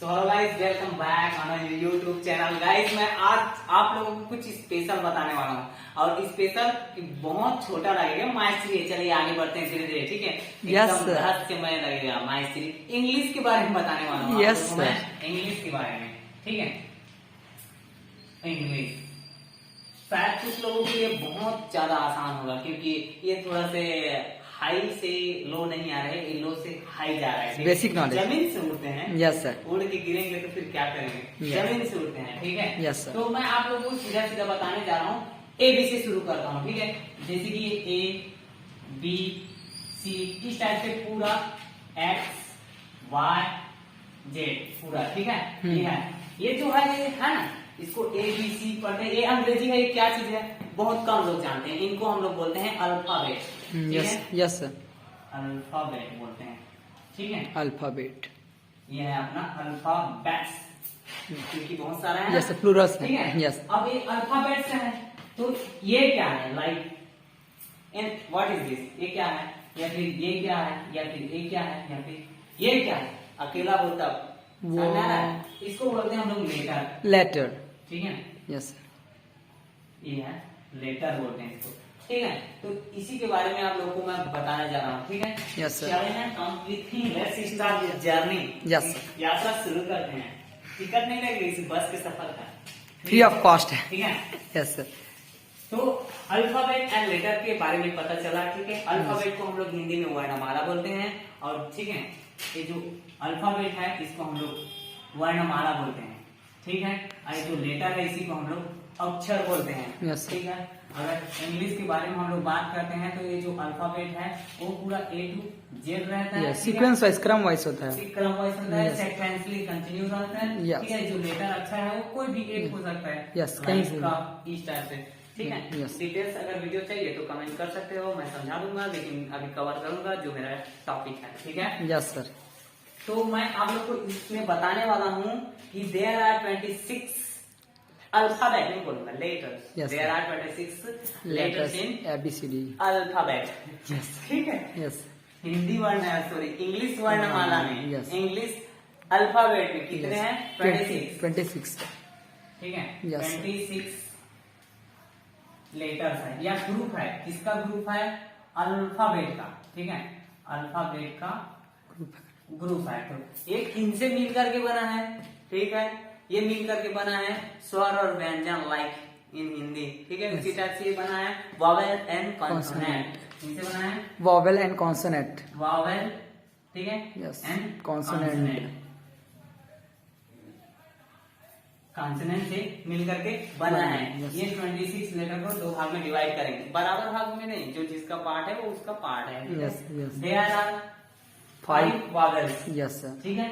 So hello guys, welcome back on YouTube channel. Guys मैं आज आप लोगों को कुछ स्पेशल बताने वाला हूँ और स्पेशल बहुत छोटा लगेगा। माइस्ट्री, चलिए आगे बढ़ते हैं धीरे धीरे, ठीक है। Yes, एकदम रहस्यमय लगेगा। माइस्ट्री इंग्लिश के बारे में बताने वाला हूँ Yes, आप लोगों को मैं, इंग्लिश के बारे में, ठीक है। इंग्लिश शायद कुछ लोगों के लिए बहुत ज्यादा आसान होगा क्योंकि ये थोड़ा से हाई से लो नहीं आ रहे, ये लो से हाई जा रहा है। बेसिक नॉलेज, जमीन से उड़ते हैं। Yes sir. उड़ के गिरेंगे तो फिर क्या करेंगे? Yes. जमीन से उड़ते हैं, ठीक है। Yes, sir. तो मैं आप लोगों को सीधा सीधा बताने जा रहा हूँ। ए बी से शुरू करता हूँ, ठीक है। जैसे कि ए बी सी इस टाइप से पूरा एक्स वाई जेड पूरा, ठीक है। ये है, ये जो है ये है ना, इसको ए बी सी पढ़ते हैं। ये अंग्रेजी है, ये क्या चीज है बहुत कम लोग जानते हैं। इनको हम लोग बोलते हैं अल्फाबेट, ठीक है। यस सर, अल्फाबेट बोलते हैं, ठीक है। अल्फाबेट, ये है अपना अल्फाबेट्स, क्योंकि बहुत सारा है। यस सर, प्लूरल्स ठीक है। है। यस, अब ये अल्फाबेट्स है, तो ये क्या है? Like and what is this? ये क्या है, या फिर ये क्या है, या फिर ये क्या है, या फिर ये क्या है? अकेला बोलता वो इसको बोलते हैं हम लोग लेटर, लेटर, ठीक है। यस, ये है लेटर बोलते हैं इसको, ठीक है। तो इसी के बारे में आप लोगों को मैं बताने जा रहा हूँ, ठीक है। Yes sir. Let's start the journey. Yes, यात्रा शुरू करते हैं। टिकट नहीं लगेगी, इस बस के सफर का फ्री ऑफ कॉस्ट है। ठीक है। Yes sir. तो अल्फाबेट एंड लेटर के बारे में पता चला, ठीक है। अल्फाबेट को हम लोग हिंदी में वर्णमाला बोलते हैं, और ठीक है, ये जो अल्फाबेट है इसको हम लोग वर्णमाला बोलते हैं, ठीक है। और ये जो लेटर है इसी को हम लोग अक्षर बोलते हैं, Yes, sir. ठीक है। अगर इंग्लिश के बारे में हम लोग बात करते हैं तो ये जो अल्फाबेट है वो पूरा ए टू जेड रहता है, सीक्वेंस वाइज, क्रम वाइज होता है। क्रम वाइज होता है, Yes. सेक्वेंसली कंटिन्यू रहता है, Yes. ठीक है। जो लेटर अच्छा है वो कोई भी एक हो सकता है, Yes, कहीं से का इस टाइप से, ठीक है। Yes. डिटेल्स अगर वीडियो चाहिए तो कमेंट कर सकते हो, मैं समझा दूंगा, लेकिन अभी कवर करूंगा जो मेरा टॉपिक है, ठीक है। Yes sir. तो मैं आप लोग को इसमें बताने वाला हूँ कि देयर आर 26 अल्फाबेट, नहीं बोलूंगा letters, Yes, there are 26 letters in ABCD, alphabet, Yes. ठीक है। यस, हिंदी वर्ण, सॉरी इंग्लिश वर्णमाला में, Yes. इंग्लिश अल्फाबेट में कितने हैं? 26, ठीक है। Yes. 26 लेटर्स है या ग्रुप है। किसका ग्रुप है? अल्फाबेट का, ठीक है। अल्फाबेट का ग्रुप है। तो एक इनसे मिल करके बना है, ठीक है। ये मिल करके बना है स्वर और व्यंजन, लाइक इन हिंदी, ठीक है। उसी टाइप से ये बना है वॉवेल एंड कॉन्सोनेंट। इनसे बना है वॉवेल एंड कॉन्सोनेंट, वॉवेल, ठीक है, यस, एंड कॉन्सोनेंट, कॉन्सोनेंट से मिल करके बना है। Yes. ये 26 लेटर को दो भाग में डिवाइड करेंगे, बराबर भाग में नहीं, जो जिसका पार्ट है वो उसका पार्ट है। Yes, yes. There are 5 vowels, yes sir. ठीक है।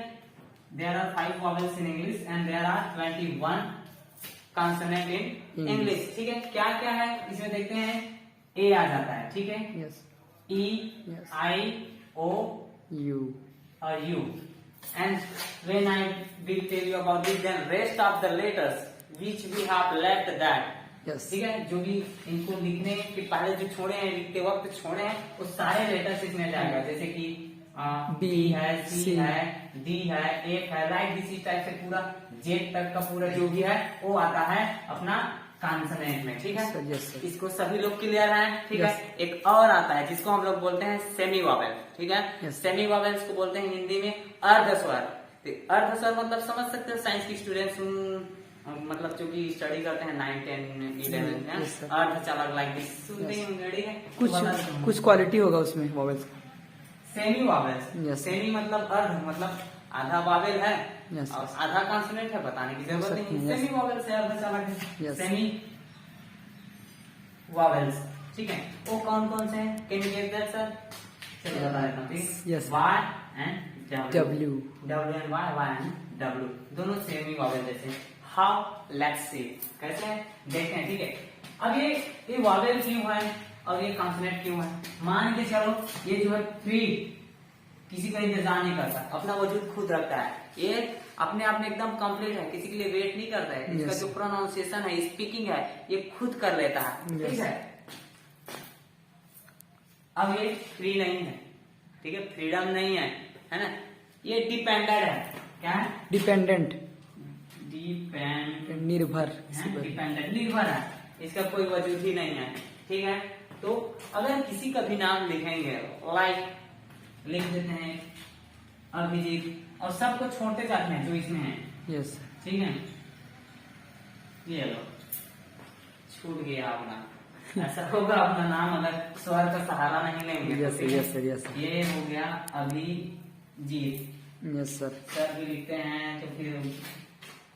There are 5 vowels in English and there are 21 consonant in English, ठीक है। क्या क्या है इसमें देखते हैं। ए आ जाता है, ठीक है। Yes, E, Yes. I, O U, or you, and when I will tell you about this, then rest of the letters which we have left that, yes, ठीक है, जो भी इनको लिखने के पहले जो छोड़े हैं, लिखते वक्त छोड़े हैं, वो सारे लेटर्स इसमें जाएगा। जैसे कि B बी है, सी C है, डी है, एफ है, लाइक दिस टाइप से पूरा जेड तक का पूरा जो भी है वो आता है अपना कॉन्सोनेंट में, ठीक है। Yes, sir. इसको सभी लोग क्लियर है, ठीक Yes. है। एक और आता है जिसको हम लोग बोलते हैं सेमी वॉवेल, ठीक है। Yes. सेमी वॉवेल्स को बोलते हैं हिंदी में अर्धस्वर। तो अर्धस्वर मतलब समझ सकते हो, साइंस की स्टूडेंट्स मतलब जो भी स्टडी करते हैं 9, 10, 11 में, Yes, sir. अर्ध चालक लाइक दिस सुनते ही रेडी है। कुछ क्वालिटी होगा उसमें वॉवेल्स का। Semi vowels, Yes. सेमी मतलब अर्ध, मतलब आधा वॉवेल है Yes, और yes. आधा कॉन्सोनेंट है, बताने की जरूरत Yes, नहीं। yes. सेमी वॉवेल्स है, अर्ध चालक है, Yes. सेमी वॉवेल्स, ठीक है। वो कौन कौन से हैं? Can you get that sir? चलिए बता देता हूँ, ठीक। Yes. Y and W. W and Y, Y and W, दोनों सेमी वॉवेल जैसे। हाउ, लेट्स सी, कैसे हैं देखते हैं, ठीक है। अब ये वॉवेल क्यों है और ये कॉन्सोनेंट क्यों है? मान के चलो ये जो है फ्री, किसी का इंतजार नहीं करता, अपना वजूद खुद रखता है, ये अपने आप में एकदम कंप्लीट है, किसी के लिए वेट नहीं करता है। इसका Yes. जो प्रोनाउंसिएशन है, स्पीकिंग है, ये खुद कर लेता है, Yes. ठीक है। अब ये फ्री नहीं है, ठीक है, फ्रीडम नहीं है, है ना। ये डिपेंडेंट है, क्या है? डिपेंडेंट, निर्भर, डिपेंडेंट, निर्भर है, इसका कोई वजूद ही नहीं है। ठीक है, तो अगर किसी का भी नाम लिखेंगे लाइक लिख देते हैं अभिजीत और सबको छोड़ते जाते हैं जो इसमें है। यस ठीक है, ये लो छूट गया अपना। ऐसा होगा अपना नाम अगर स्वर का सहारा नहीं लेंगे। यस यस सर, यस ये हो गया अभिजीत। Yes sir. सर भी लिखते हैं तो फिर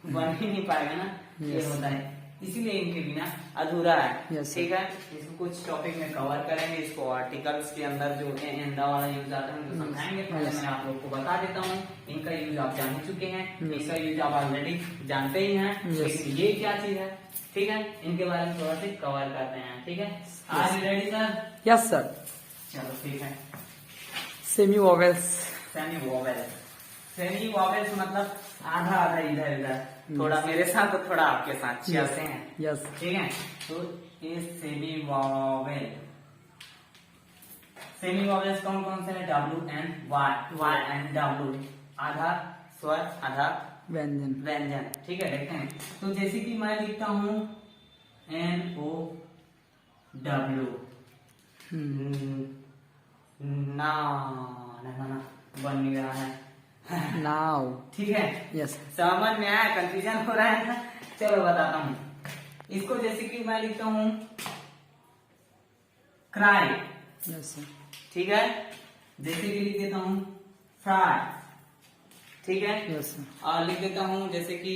बन ही नहीं पाएगा ना। ये Yes. होता है, इसीलिए इनके बिना अधूरा है। Yes, ठीक है, इसको कुछ टॉपिक में कवर करेंगे। इसको आर्टिकल्स के अंदर जो एंडा वाला यूज आता है उनको समझाएंगे। पहले Yes. मैं आप लोग को बता देता हूँ, इनका यूज आप जान ही चुके हैं। Yes. इसका यूज आप ऑलरेडी जानते ही हैं। Yes. लेकिन ये क्या चीज है, ठीक है, इनके बारे में थोड़ा सा कवर करते हैं। ठीक है, are you ready sir? Yes sir. चलो ठीक है। Semi vowels, semi vowels, semi vowels मतलब आधा आधा इधर उधर, थोड़ा मेरे साथ और थोड़ा आपके साथ चलते हैं। यस ठीक है, तो ये सेमी वॉवेल, सेमी वॉवेल्स कौन कौन से हैं? W and Y, Y and W, आधा स्वर आधा व्यंजन। व्यंजन। ठीक है, देखते हैं। तो जैसे कि मैं लिखता हूँ एन ओ डब्ल्यू, ना ना ना बन नहीं रहा है। नाउ। ठीक है, यस समझ में आया? कंफ्यूजन हो रहा है ना? चलो बताता हूँ इसको। जैसे कि मैं लिखता हूँ क्राई। Yes sir. ठीक है, जैसे कि लिख देता हूँ फ्राई। ठीक है, यस सर। और लिख देता हूँ जैसे कि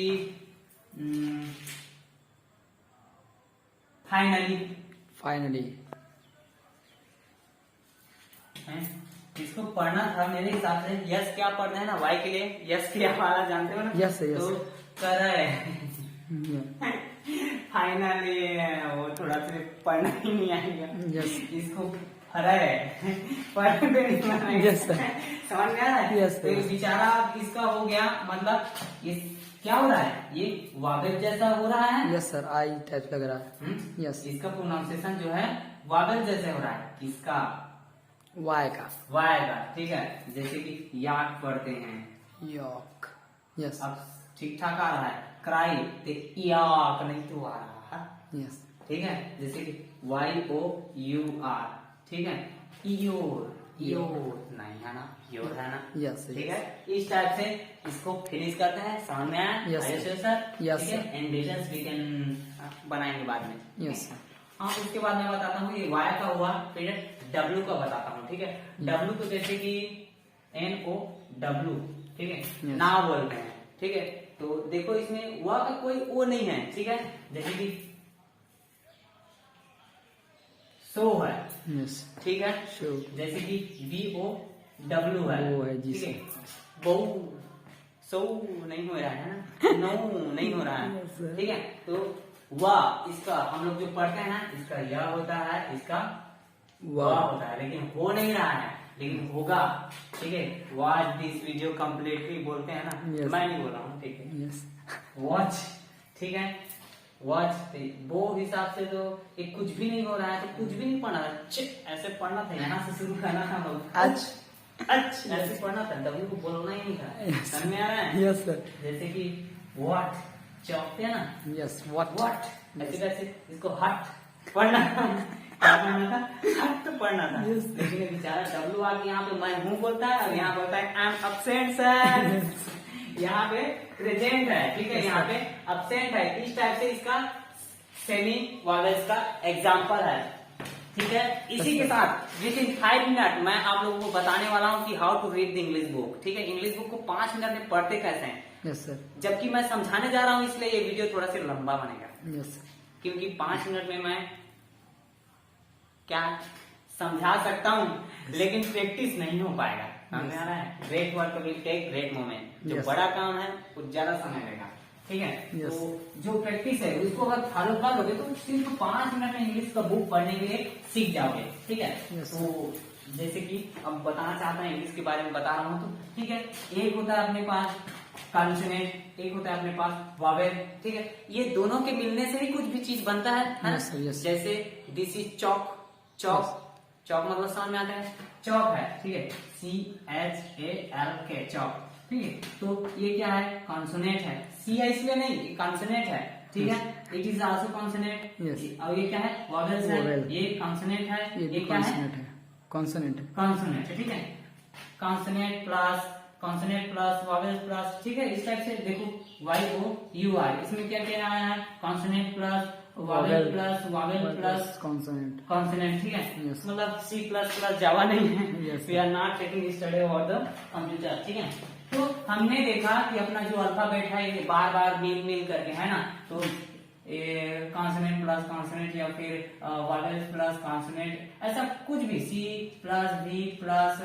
फाइनली। फाइनली। इसको पढ़ना था मेरे हिसाब से, यस क्या पढ़ना है ना, वाई के लिए यस क्या वाला जानते हो ना? Yes yes. तो करे फाइनली वो थोड़ा सा पढ़ना ही नहीं आएगा। यस इसको हरे पढ़ने पे नहीं आएगा। Yes sir. समझ में आ रहा है? यस तो ये बेचारा इसका हो गया, मतलब इस क्या हो रहा है, ये वावेल जैसा हो रहा है। यस सर, आई टाइप लग रहा है। यस। इसका प्रोनाउंसिएशन जो है वावेल जैसे हो रहा है, इसका वाई का। वाई का। ठीक है, जैसे कि याक पढ़ते हैं, यॉक। यस अब ठीक ठाक आ रहा है। क्राई तो याक नहीं तो आ रहा है। यस। ठीक है, जैसे कि वाई ओ यू आर। ठीक है, योर, योर नहीं है ना, योर है ना? यस ठीक है, इस टाइप से इसको फिनिश करते हैं। समझ में आया? Yes, sir. सर। Yes, ठीक है, एंड डिटेल्स वी कैन बनाएंगे बाद में। Yes sir. हाँ, उसके बाद मैं बताता हूँ ये वाई का हुआ, फिर डब्ल्यू का बताता हूँ। ठीक है, डब्ल्यू तो जैसे कि एन ओ डब्ल्यू। ठीक है, Yes. ना बोलते हैं। ठीक है, तो देखो इसमें वा का कोई ओ नहीं है। ठीक है, जैसे कि सो है। यस। ठीक है, शो। जैसे कि बी ओ डब्ल्यू है। वो है जी ठीक है, सर। बहु सो नहीं हो रहा है ना, नो नहीं हो रहा है। Yes, sir. ठीक है, तो वाह इसका हम लोग जो पढ़ते हैं ना, इसका यह होता है, इसका वाह वाह। होता है, लेकिन हो नहीं रहा है, लेकिन होगा। ठीक है, वॉच दिस वीडियो कम्प्लीटली बोलते हैं ना। Yes. मैं नहीं बोल रहा हूँ। ठीक है, यस। वॉच। ठीक है, वॉच वो हिसाब से तो ये कुछ भी नहीं हो रहा है, तो कुछ भी नहीं पढ़ना था। ऐसे पढ़ना था, यहाँ से शुरू करना था हम लोग। अच्छा ऐसे पढ़ना था, डब्ल्यू को बोलना ही नहीं था। Yes. समझ में आ रहा है? Yes sir. जैसे कि व्हाट चौकते हैं ना, यस। व्हाट। व्हाट ऐसे कैसे इसको हट पढ़ना था। क्या पढ़ना था? हट पढ़ना था। Yes. लेकिन ये बेचारा डब्ल्यू आके यहाँ पे मैं हूँ बोलता है, और यहाँ बोलता है आई एम अपसेंट सर। यहाँ पे प्रेजेंट है। ठीक है, यहाँ पे अपसेंट है। इस टाइप से इसका सेमी वॉवेल्स का एग्जाम्पल है। ठीक है, इसी के साथ विद इन 5 मिनट मैं आप लोगों को बताने वाला हूँ कि how to read the English book. ठीक है, इंग्लिश बुक को 5 मिनट में पढ़ते कैसे हैं। Yes sir. जबकि मैं समझाने जा रहा हूँ, इसलिए ये वीडियो थोड़ा सा लंबा बनेगा, यस। क्योंकि 5 मिनट में मैं क्या समझा सकता हूँ, लेकिन प्रैक्टिस नहीं हो पाएगा। समझ में आ रहा है? Great work will take great moment. जो Yes. बड़ा काम है वो ज्यादा समय लेगा। ठीक है, Yes. तो जो प्रैक्टिस है उसको अगर फॉलो कर लोगे तो सिर्फ 5 मिनट में इंग्लिश का बुक पढ़ने के लिए सीख जाओगे। ठीक है, Yes. तो जैसे कि अब बताना चाहता हूँ, इंग्लिश के बारे में बता रहा हूँ। तो ठीक है, एक होता है अपने पास कॉन्सोनेंट, एक होता है अपने पास वॉवेल। ठीक है, ये दोनों के मिलने से ही कुछ भी चीज बनता है ना? Yes, sir, yes. जैसे दिस इज चौक। चौक चौक मतलब समझ में आता है, चौक है। ठीक है, CHALK चौक। ठीक है। तो ये क्या है, कॉन्सोनेंट है, सी है इसलिए नहीं, कॉन्सोनेंट है, ठीक है। It is also consonant. Yes. और ये क्या है, वॉवेल्स है, Vowel. ये कॉन्सोनेंट है, ये ये क्या है, कॉन्सोनेंट है, कॉन्सोनेंट है। कॉन्सोनेंट है, ठीक है। कॉन्सोनेंट प्लस वॉवेल्स प्लस, ठीक है। इस टाइप से देखो वाई ओ यू आर, इसमें क्या क्या आया है, consonant plus vowel plus consonant. Consonant, ठीक है। Yes. मतलब सी प्लस प्लस जावा नहीं है, Yes. We are not taking study about the computer, ठीक है। तो हमने देखा कि अपना जो अल्फाबेट है ये बार बार मिल करके है ना, तो कॉन्सोनेंट प्लस कॉन्सोनेंट या फिर वॉवेल्स प्लस कॉन्सोनेंट, ऐसा कुछ भी, C plus V plus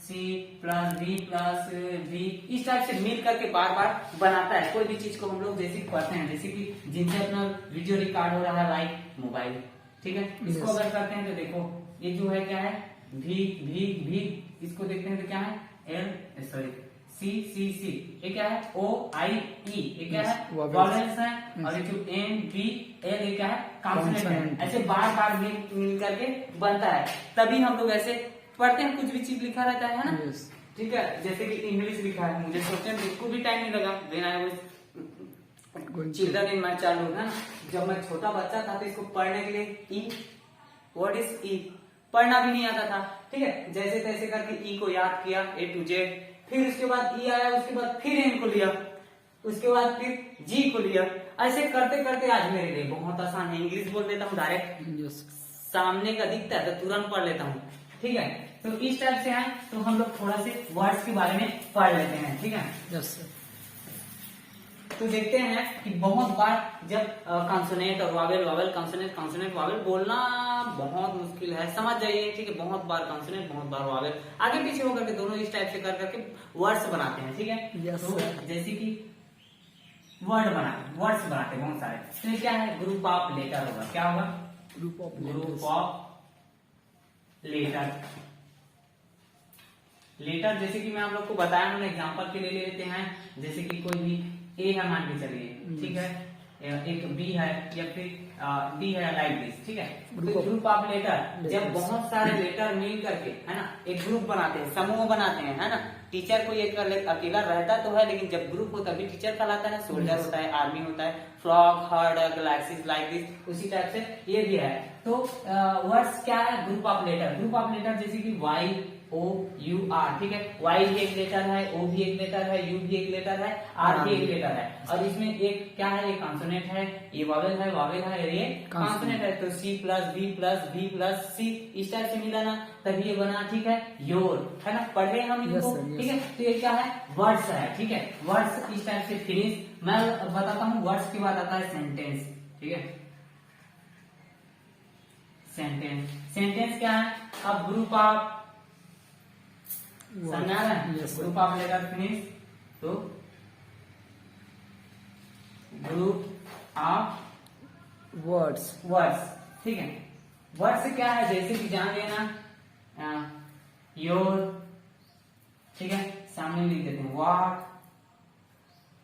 C plus V plus V, इस टाइप से मिल करके बार बार बनाता है। कोई भी चीज को हम लोग जैसे पढ़ते हैं, जैसे कि जिनसे अपना वीडियो रिकॉर्ड हो रहा है लाइक मोबाइल, ठीक है, इसको Yes. अगर करते हैं तो देखो ये जो है क्या है, भी भी भी, इसको देखते हैं तो क्या है, एल सॉरी सी सी सी, ये क्या है, ओ आई ई, ये क्या है, Vowels. वॉवेल्स है, और ये जो एन बी एल, ये क्या है, कॉन्सोनेंट है। Consonant. ऐसे बार बार मिल करके बनता है, तभी हम लोग ऐसे पढ़ते हैं। कुछ भी चीज लिखा रहता है ना, Yes. ठीक है। जैसे कि इंग्लिश लिखा है, मुझे सोचने में बिल्कुल भी टाइम नहीं लगा, then I was children in my childhood ना, जब मैं छोटा बच्चा था तो इसको पढ़ने के लिए ई, व्हाट इज ई, पढ़ना भी नहीं आता था, ठीक है। जैसे तैसे करके ई को याद किया, ए टू जेड, फिर उसके बाद ई आया, उसके बाद फिर एन को लिया, उसके बाद फिर जी को लिया, ऐसे करते करते आज मेरे लिए बहुत आसान है। इंग्लिश बोल देता हूँ डायरेक्ट, Yes. सामने का दिखता है तो तुरंत पढ़ लेता हूँ, ठीक है। तो इस टाइप से है, तो हम लोग थोड़ा से वर्ड्स के बारे में पढ़ लेते हैं, ठीक है। Yes, sir. तो देखते हैं कि बहुत बार जब कॉन्सोनेंट और Wavell, Wavell consonant, consonant Wavell बोलना बहुत मुश्किल है, समझ जाइए, ठीक है। बहुत बार कॉन्सोनेंट, बहुत बार वावेल, आगे पीछे होकर के दोनों इस टाइप से कर करके वर्ड्स बनाते हैं, ठीक है। Yes, तो sir. जैसे कि वर्ड्स बनाते हैं बहुत सारे, तो ये क्या है, ग्रुप ऑफ लेटर होगा, क्या होगा, Group of group letters. Of letter. Letter जैसे कि मैं आप लोग को बताया, हमने एग्जांपल के लिए ले लेते हैं, जैसे कि कोई भी ए है मान के चलिए, ठीक है, एक बी है या फिर डी है, लाइक दिस, ठीक है। ग्रुप ऑफ लेटर, जब बहुत सारे लेटर मिल करके है ना एक ग्रुप बनाते हैं, समूह बनाते हैं, है ना। टीचर को एक अकेला रहता तो है, लेकिन जब ग्रुप होता है तभी टीचर कहलाता है, सोल्जर होता है, आर्मी होता है, flock, herd, galaxies, like this, उसी टाइप से ये भी है। तो वर्ड्स क्या है, group of letter. Group of letter जैसे कि वाई ओ यू आर, ठीक है, वाई भी एक लेटर है, ओ भी एक लेटर है, यू भी एक लेटर है, आर भी एक लेटर है, और इसमें एक क्या है, ये कॉन्सोनेंट है, ये वावेल है, ये कॉन्सोनेंट है। तो C plus B plus B plus C, इस टाइप से मिला ना, तभी ये बना, ठीक है, योर, है ना, पढ़ रहे हम इनको, ठीक है। तो ये क्या है, वर्ड्स है, ठीक है, वर्ड्स इस टाइप से फिनिश। मैं बताता हूँ वर्ड्स के बाद आता है सेंटेंस, ठीक है। सेंटेंस क्या है, अब ग्रुप ऑफ, समझ आ रहा है, Yes, sir. Group of letter finish, तो ग्रुप ऑफ Words. वर्ड्स, ठीक है। वर्ड्स क्या है, जैसे कि जान लेना, योर, ठीक है, सामने लिख देते हैं व्हाट,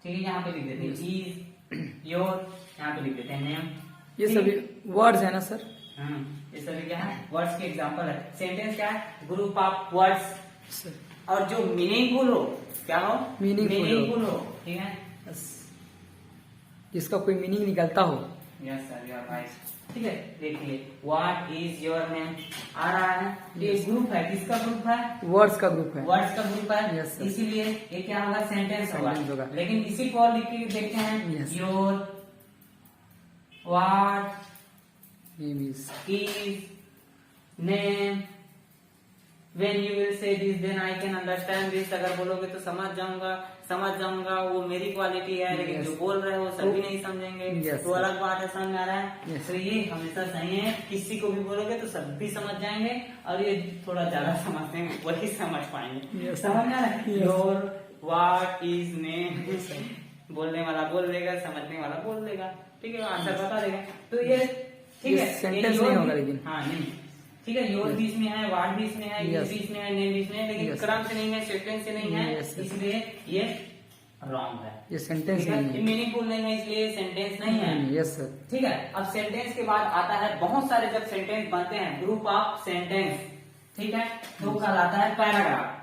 ठीक है, यहाँ पे लिख देते हैं इज, योर, यहाँ पे लिख देते हैं नेम, ये सभी वर्ड्स है ना सर? ये सभी क्या है, वर्ड्स के एग्जांपल है। सेंटेंस क्या है, ग्रुप ऑफ वर्ड्स, सर. और जो मीनिंगफुल हो, क्या हो, Meaningful हो, ठीक है। Yes. जिसका कोई मीनिंग निकलता हो. Yes sir, you are right, ठीक है। देखिए व्हाट इज योर नेम आ रहा है, ये ग्रुप है, किसका ग्रुप है, वर्ड्स का ग्रुप है. वर्ड्स का ग्रुप है, Yes, sir. इसीलिए ये क्या होगा, सेंटेंस Sentence होगा। होगा। लेकिन इसी को और लिख के देखते हैं, Yes. Your, what Name is. is name, when you will say this then I can understand this, अगर बोलोगे तो समझ जाऊंगा, वो मेरी क्वालिटी है, लेकिन Yes. जो बोल रहे हो सभी नहीं समझेंगे, Yes, तो अलग बात है, समझ में आ रहा है। Yes. तो ये हमेशा सही है, किसी को भी बोलोगे तो सभी समझ जाएंगे, और ये थोड़ा ज्यादा समझते हैं वही समझ पाएंगे। Yes. समझ में आ रहा है, Yes. Your what is name, बोलने वाला बोल देगा, समझने वाला बोल देगा, ठीक है, आंसर बता देगा। तो ये ठीक ये है, sentence योर नहीं होगा भी- लेकिन। हाँ नहीं, ठीक है, योर भी इसमें है, वाट भी इसमें है, Yes. भी इसमें है, नेम भी इसमें है, लेकिन Yes. क्रम से नहीं है, सेक्वेंस से नहीं है, Yes, sir. इसलिए ये रॉन्ग है। ये सेंटेंस ठीक है, नहीं ये है. मीनिंगफुल नहीं है, इसलिए सेंटेंस नहीं है। Yes sir. ठीक है, अब सेंटेंस के बाद आता है, बहुत सारे जब सेंटेंस बनते हैं, ग्रुप ऑफ सेंटेंस, ठीक है, तो कहलाता है पैराग्राफ।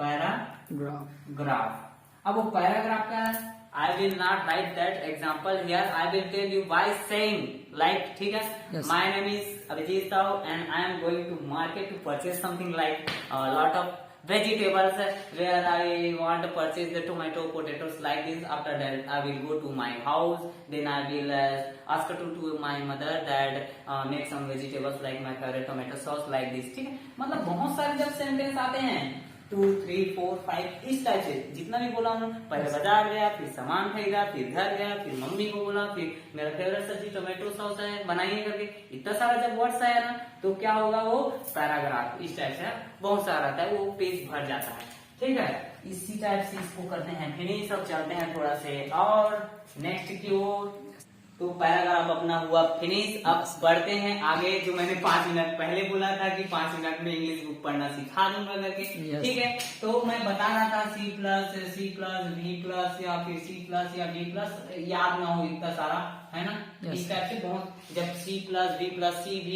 पैराग्राफ। अब वो पैराग्राफ क्या है, I will not write that example here, I will tell you by saying like, ठीक है, my name is Abhijit Rao and I am going to market to purchase something like lot of vegetables where I want to purchase the tomato, potatoes like this. After that I will go to my house, then I will ask to my mother that make some vegetables like my favorite tomato sauce like this, ठीक है। मतलब बहुत सारे जब sentence आते हैं 2, 3, 4, 5 इस type से, जितना भी बोला हूँ, पहले बाजार गया, फिर सामान खरीदा, फिर घर गया, फिर मम्मी को बोला, फिर मेरा फेवरेट सब्जी टोमेटो सॉस है बनाइए करके, इतना सारा जब वर्ड्स आया ना तो क्या होगा, वो पैराग्राफ इस टाइप से बहुत सारा आता है, वो पेज भर जाता है, ठीक है। इसी टाइप से इसको करते हैं, फिनिश। अब चलते हैं थोड़ा से और नेक्स्ट की ओर। तो पैराग्राफ अपना हुआ फिनिश। अब बढ़ते हैं आगे, जो मैंने 5 मिनट पहले बोला था कि 5 मिनट में इंग्लिश बुक पढ़ना सिखा दूंगा करके, ठीक है। तो मैं बता रहा था C++, C++, V+ या फिर C+ या V+, याद ना हो इतना सारा, है ना। इस टाइप से बहुत, जब C+, V+, C, V,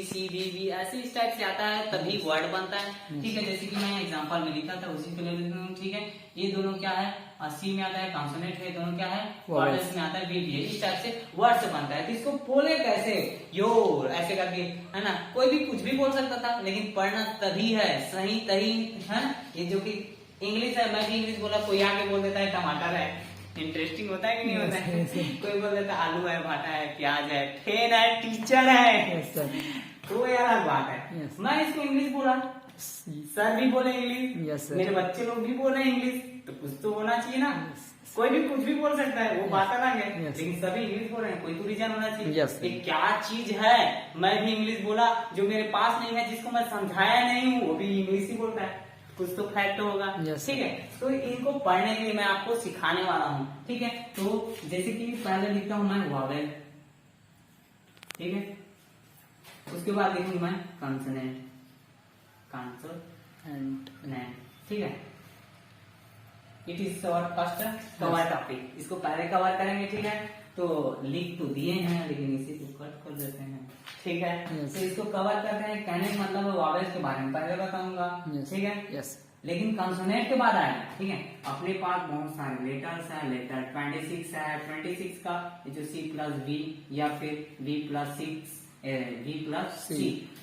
C, V ऐसे इस टाइप से आता है तभी वर्ड बनता है, ठीक है। जैसे कि मैं एग्जांपल में लिखा था उसी को ले लेता हूँ, ठीक है। ये दोनों क्या है, C में आता है कॉन्सोनेंट है, दोनों क्या है वर्ड्स में आता है V, इस टाइप से वर्ड से बनता है। तो इसको बोले कैसे, योर ऐसे करके, है ना। कोई भी कुछ भी बोल सकता था, लेकिन पढ़ना तभी है सही तही, है। ये जो कि इंग्लिश है, मैं भी इंग्लिश बोला, कोई आके बोल देता है टमाटर है, इंटरेस्टिंग होता है कि नहीं होता है। कोई बोल देता है आलू है, भाटा है, प्याज है, ट्रेन है, टीचर है, तो ये अलग बात है। मैं इसको इंग्लिश बोला, सर भी बोले इंग्लिश, मेरे बच्चे लोग भी बोले इंग्लिश, तो कुछ तो होना चाहिए ना। कोई भी कुछ भी बोल सकता है, वो बात अलग है, लेकिन सभी इंग्लिश बोल रहे हैं, कोई तो रीजन होना चाहिए। ये क्या चीज है, मैं भी इंग्लिश बोला, जो मेरे पास नहीं है, जिसको मैं समझाया नहीं हूँ, वो भी इंग्लिश ही बोलता है, कुछ तो फैक्ट होगा, ठीक है। तो इनको पढ़ने के लिए मैं आपको सिखाने वाला हूँ, ठीक है। तो जैसे कि पहले लिखता हूँ मैं वॉवेल, ठीक है। उसके बाद लिखूंगा मैं कॉन्सोनेंट, ठीक है। It is our first cover topic, इसको पहले कवर करेंगे, ठीक है। तो लिख तो दिए हैं, लेकिन इसी को कट कर देते हैं, ठीक है। तो इसको कवर करते हैं, कहने का मतलब वॉवेल्स के बारे में पहले बताऊंगा, ठीक है। लेकिन कॉन्सोनेंट के बाद आएगा, ठीक है। अपने पास बहुत सारे लेटर्स हैं, लेटर 26 है, 26 का जो C+V या फिर V+C,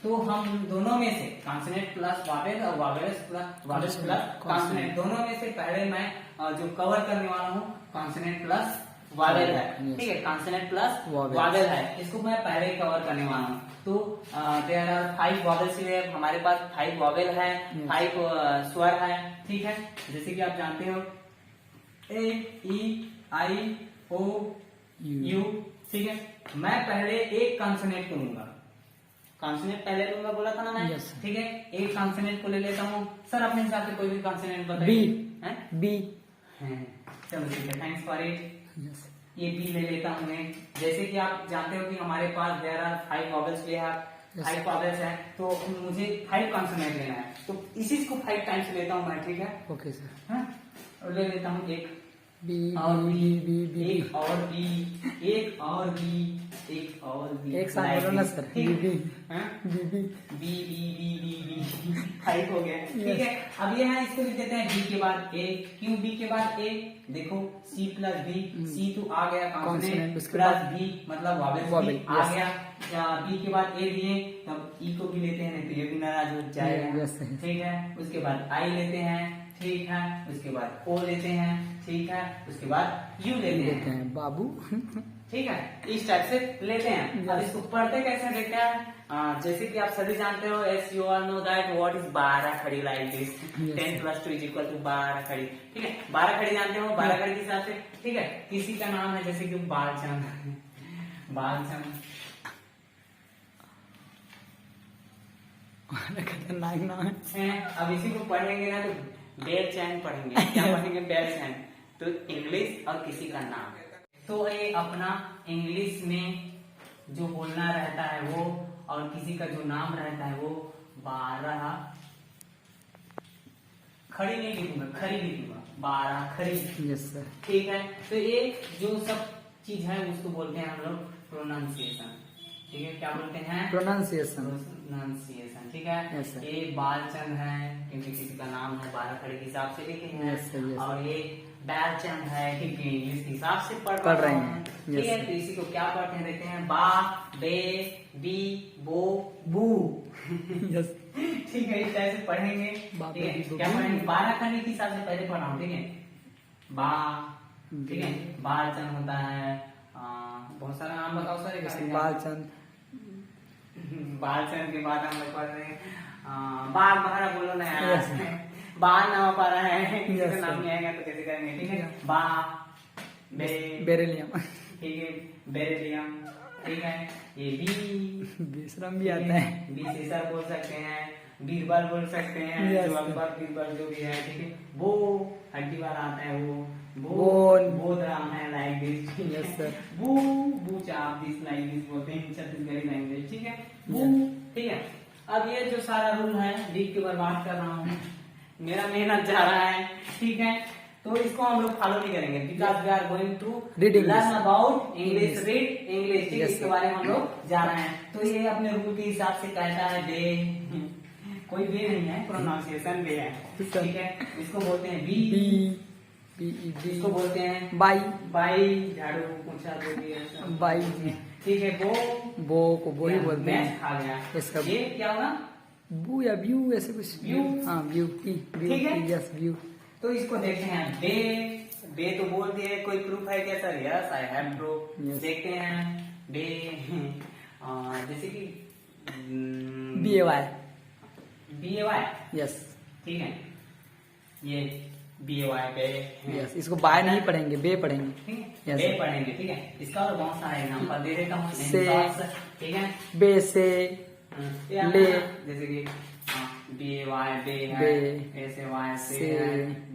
तो हम दोनों में से कॉन्सोनेंट प्लस वॉवेल और वॉवेल्स प्लस कॉन्सोनेंट, दोनों में से पहले मैं जो कवर करने वाला हूँ कॉन्सोनेंट प्लस वॉवेल है, ठीक है। कॉन्सोनेंट प्लस वॉवेल है, इसको मैं पहले ही कवर करने वाला हूँ। तो देयर आर 5 वॉवेल्स हियर, हमारे पास 5 वॉवेल है, 5 स्वर है, ठीक है। जैसे कि आप जानते हो A, E, I, O, U, ठीक है। मैं पहले एक कॉन्सोनेंट को लूंगा, कॉन्सोनेंट पहले लूंगा बोला था ना मैं, ठीक है। एक कॉन्सोनेंट को ले लेता हूँ, सर अपने हिसाब से कोई भी कॉन्सोनेंट बताइए। बी, चलो ठीक है, थैंक्स फॉर इट। ये बी ले लेता हूँ मैं। जैसे कि आप जानते हो कि हमारे पास there are 5 vowels, we have 5 vowels है, तो मुझे 5 कॉन्सोनेंट लेना है, तो इसी को 5 टाइम्स लेता हूँ मैं, ठीक है। ओके सर, और ले लेता हूँ एक बी और बी, एक और बी, एक और बी, एक और बी, एक साथ बोलो ना sir, B B B B B 5 हो गया, ठीक है। अब ये है, इसको लिख देते हैं बी के बाद ए। क्यों बी के बाद ए, देखो C+B, C तो आ गया कॉन्सोनेंट, प्लस बी मतलब वॉवेल आ गया, बी के बाद ए दिए, तब ई को भी लेते हैं, नहीं तो ये भी नाराज हो जाएगा, ठीक है। उसके बाद आई लेते हैं, ठीक है। उसके बाद ओ लेते हैं, ठीक है। उसके बाद यू लेते हैं, बाबू, ठीक है। इस टाइप से लेते हैं। अब इसको पढ़ते कैसे देखते हैं, जैसे कि आप सभी जानते हो, S U all know that what is 12 खड़ी लाइक दिस, 10 + 2 = 12 खड़ी, ठीक है। 12 खड़ी जानते हो, 12 खड़ी के हिसाब से, ठीक है। किसी का नाम है जैसे कि बालचंद, बालचंद खतरनाक नाम है। अब इसी को पढ़ेंगे ना तो बेलचैन पढ़ेंगे, क्या पढ़ेंगे, बेलचैन। तो इंग्लिश और किसी का नाम, तो ये अपना इंग्लिश में जो बोलना रहता है वो, और किसी का जो नाम रहता है वो 12 खड़ी नहीं लिखूंगा, खड़ी लिखूंगा, 12 खड़ी, ठीक है। तो ये जो सब चीज है उसको बोलते हैं हम लोग प्रोनाउंसिएशन, ठीक है, क्या बोलते हैं? प्रोनाउंसिएशन। प्रोनाउंसिएशन, ठीक है। Yes, sir. ये बालचंद है क्योंकि किसी का नाम है 12 खड़े के हिसाब से लिखे हैं। Yes, sir, yes. और ये बैलचंद है क्योंकि इंग्लिश के हिसाब से पढ़ रहे हैं। हैं। ठीक Yes, है, sir. तो इसी को क्या पढ़ते हैं देखते हैं, बा, बे, बी, बो, बू। यस। ठीक है, इस तरह से पढ़ेंगे। बा, ठीक है, बे, बी, क्या बू। पढ़ेंगे? 12 खड़े के हिसाब से पहले पढ़ा हूँ, ठीक है। बा, ठीक है, बालचंद होता है, बहुत सारा नाम बताओ सर। एक बालचंद। बालचंद के बाद हम लोग पढ़ रहे हैं बाघ बहरा, बोलो ना यार। Yes. बाल नाम पा रहा है, किसी Yes, का नाम sir. नहीं आएगा तो कैसे करेंगे? ठीक है, Yeah. बा, बे, बेरेलियम। ठीक है, बेरिलियम, ठीक है। ये बी, विश्राम भी आता है। बी से सर बोल सकते हैं, बीरबल बोल सकते हैं, Yes, जो sir. अकबर बीरबल जो भी है, ठीक है। बो, हड्डी वाला आता है वो, बोन। बोधराम है, लाइक दिस। Yes, sir. बू, बू चाप, दिस लाइक दिस बोलते हैं छत्तीसगढ़ी लैंग्वेज, ठीक है। बू, ठीक है। अब ये जो सारा रूल है लिख के बर्बाद कर रहा हूँ, मेरा मेहनत जा रहा है, ठीक है। तो इसको हम लोग फॉलो नहीं करेंगे, because we are going to Read English. Learn about English, read English, ठीक है। Yes, इसके sir. बारे में हम लोग जा रहे हैं। तो ये अपने रूल के हिसाब से कहता है बे, कोई बे नहीं है, प्रोनाउंसिएशन बे है, ठीक है। इसको बोलते हैं बी, इसको बोलते हैं बाई। बाई, झाड़ू पोछा जो भी है सब। बाई। ठीक है, बो को बो ही बोलते मैच हैं। खा गया। इसका ये क्या होगा? बू या व्यू ऐसे कुछ। व्यू। हाँ, व्यू। ठीक है। Yes, view. तो इसको देखते हैं, बे, बे तो बोल दिए, कोई प्रूफ है क्या sir? Yes, I have proof. Yes. देखते हैं बे, जैसे कि BAY। BAY, yes. ठीक है। ये BAY बे, यस, इसको बाय नहीं पढ़ेंगे, बे पढ़ेंगे। ठीक है, Yes. बे पढ़ेंगे, ठीक है। इसका और बहुत सारा एग्जाम्पल दे देता हूँ, से। ठीक है। बे से। ले। जैसे कि BAY बे है, बे। SAY से से। है,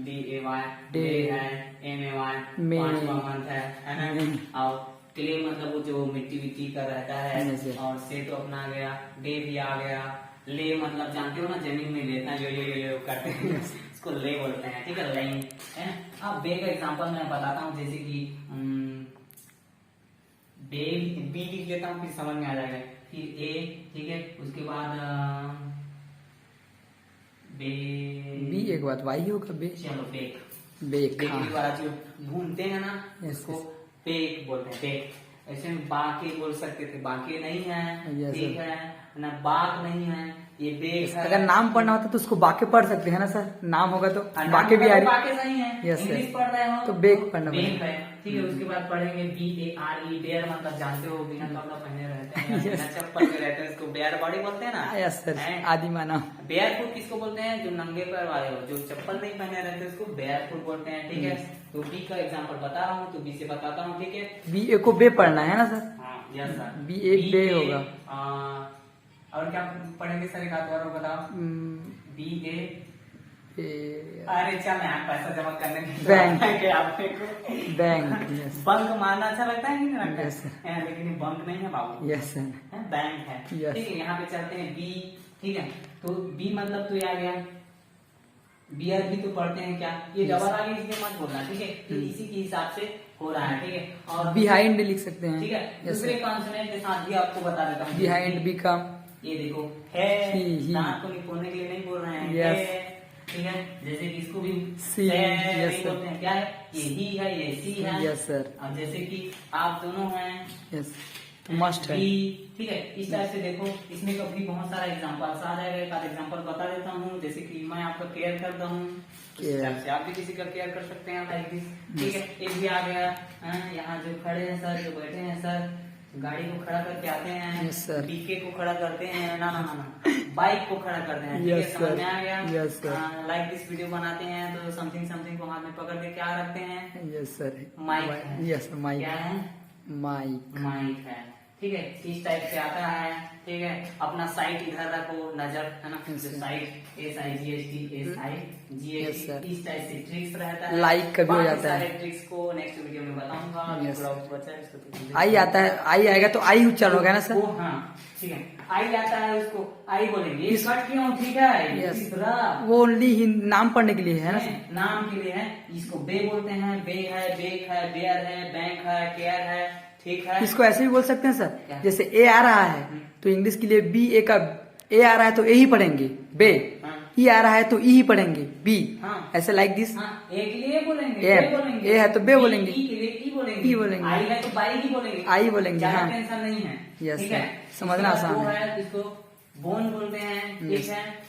DAY डे। डे है, MAY मे। 5वां मंथ है ना। मे। और क्ले मतलब वो जो मिट्टी विट्टी का रहता है। Yes, yes. और से तो अपना आ गया, डे भी आ गया। ले मतलब जानते हो ना, जमीन में लेता है, यो करते हैं, इसको ले बोलते हैं, ठीक है, लाइन है। अब बे का एग्जांपल मैं बताता हूँ, जैसे कि बे, बी लिख लेता हूँ, फिर समझ में आ जाएगा। फिर ए, ठीक है, उसके बाद बे, बी एक बात, वाई होगा बे। चलो बेक, बेक। बेकरी वाला जो भूनते हैं ना, Yes, उसको yes. बेक बोलते हैं, बेक। ऐसे में बाके बोल सकते थे, बाके नहीं है, Yes, ठीक sir. है ना, बाक नहीं है, ये बेक है। अगर नाम पढ़ना होता तो उसको बाके पढ़ सकते हैं ना सर, नाम होगा तो हाँ, बाके भी आ नाम रही। बाके सही है, Yes, sir. इंग्लिश पढ़ रहे हो तो बेक पढ़ना बेक पड़ेगा। है, ठीक है। उसके बाद पढ़ेंगे BARE, बेयर मतलब जानते हो, बिना कपड़ा पहने रहते हैं, Yes. बिना चप्पल के रहते हैं, इसको बेयर बॉडी बोलते हैं ना। यस सर, हैं? आदि मानव। बेयर फुट किसको बोलते हैं? जो नंगे पैर वाले हो, जो चप्पल नहीं पहने रहते हैं, उसको बेयर फुट बोलते हैं, ठीक है। तो बी का एग्जांपल बता रहा हूँ, तो बी से बताता हूँ, ठीक है। बी ए को बे पढ़ना है ना सर। हाँ, यस सर। बी एक बे होगा। और क्या पढ़ेंगे सर, एक आध बार और बताओ। BA, अरे चल यार, पैसा जमा करने में बैंक। आपने को बैंक। यस। बंक मारना अच्छा लगता है कि नहीं लगता है? Yes, sir. लेकिन ये बंक नहीं है बाबू, यस सर। बैंक है, Yes. ठीक है। यहाँ पे चलते हैं बी, ठीक है। तो बी मतलब तो ये आ गया, बियर भी तो पढ़ते हैं क्या, ये Yes. डबल आगे इसलिए मत बोलना, ठीक है। ये इसी के हिसाब से हो रहा है, ठीक है। और बिहाइंड लिख सकते हैं। ठीक है, यस दूसरे सर। कॉन्सोनेंट के साथ भी आपको बता देता हूँ। बिहाइंड बी का। ये देखो है, ही। दांत को निपोड़ने के लिए नहीं बोल रहे हैं, Yes. है, ठीक है। जैसे कि इसको भी सी। है, Yes, नहीं sir. बोलते हैं, क्या है, ये ही है, ये सी है। Yes sir. अब जैसे कि आप दोनों हैं, यस, मस्ट है। बी, ठीक है। इस तरह से देखो, इसमें कभी बहुत सारा एग्जांपल्स आ जाएगा, एक आध एग्जांपल बता देता हूँ। जैसे कि मैं आपका केयर करता हूँ, इस Care. तरह से आप भी किसी का केयर कर सकते हैं, लाइक दिस, ठीक है। एक भी आ गया, यहाँ जो खड़े हैं सर, जो बैठे हैं सर, गाड़ी को खड़ा करके आते हैं, Yes, sir. डीके को खड़ा करते हैं, ना ना ना ना, बाइक को खड़ा करते हैं, ठीक है। Yes, समझ sir. में आ गया? Yes, sir. Like this video बनाते हैं तो समथिंग समथिंग को हाथ में पकड़ के क्या रखते हैं? Yes sir. माइक है। Yes, mic. क्या है? माइक। माइक है, ठीक है। इस टाइप से आता है, ठीक है। अपना साइट इधर रखो, नजर, है ना, Yes, sir. Site SIGHT Yes, sir. इस टाइप से ट्रिक्स रहता है। Like का भी हो बाकी जाता है। सारे ट्रिक्स को नेक्स्ट वीडियो में बताऊंगा। अभी Yes. थोड़ा बचा है, इसको तो आई आता है, आई आएगा तो आई उच्चारण होगा ना सर। वो, हाँ, ठीक है। आई आता है, उसको आई बोलेंगे, ये इस- कट क्यों, ठीक है। Yes. तीसरा वो ओनली नाम पढ़ने के लिए है ना सर। नाम के लिए है, इसको बे बोलते हैं, बे है, बेक है, बेयर है, बैंक है, केयर है, ठीक है। इसको ऐसे भी बोल सकते हैं सर, क्या? जैसे ए आ रहा है तो इंग्लिश के लिए बी ए का ए आ रहा है तो ए ही पढ़ेंगे बे, हाँ। ई आ रहा है तो ई ही पढ़ेंगे बी, हाँ। ऐसे लाइक दिस। हाँ, ए के लिए बोलेंगे, ए बे बोलेंगे, ए है तो बे बोलेंगे, ई के लिए ई बोलेंगे, ई बोलेंगे, आई है तो बाई ही बोलेंगे, आई बोलेंगे, ज्यादा हाँ। टेंशन नहीं है। Yes, ठीक sir. है, समझना इसके बाद आसान वो है। इसको बोन बोलते हैं, ठीक Yes. है।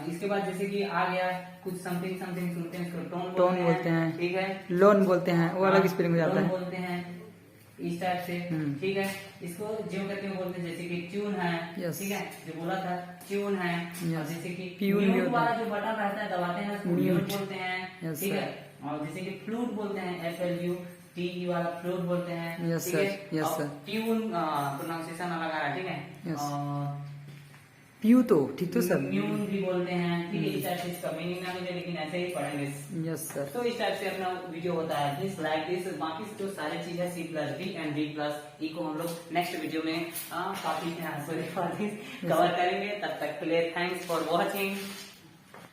इसके बाद जैसे कि आ गया कुछ समथिंग समथिंग सुनते हैं, इसको टोन बोलते हैं, ठीक है। लोन बोलते हैं, वो अलग हाँ, स्पेलिंग हो जाता लोन है। बोलते हैं इस टाइप से, ठीक है। इसको ज्यों करके बोलते हैं, जैसे कि ट्यून है, Yes. ठीक है, जो बोला था ट्यून है। Yes. और जैसे कि Tune भी म्यूट होता वाला है। जो बटन रहता है दबाते हैं उसको Mute. म्यूट बोलते हैं, Yes, ठीक sir. है। और जैसे कि फ्लूट बोलते हैं, FLUTE वाला फ्लूट बोलते हैं, Yes, ठीक sir. है। Yes, और sir. ट्यून प्रोनाउंसिएशन अलग आ रहा है, ठीक है। Yes. और पीयू तो ठीक तो सर। म्यून भी बोलते हैं, ठीक है। इस टाइप से इसका मीनिंग ना मुझे, लेकिन ऐसे ही पढ़ेंगे। Yes sir. तो इस टाइप से अपना वीडियो होता है, प्लीज लाइक दिस। बाकी जो सारी चीज है C++ एंड D+E को हम लोग नेक्स्ट वीडियो में काफी कवर करेंगे। तब तक के लिए थैंक्स फॉर वॉचिंग।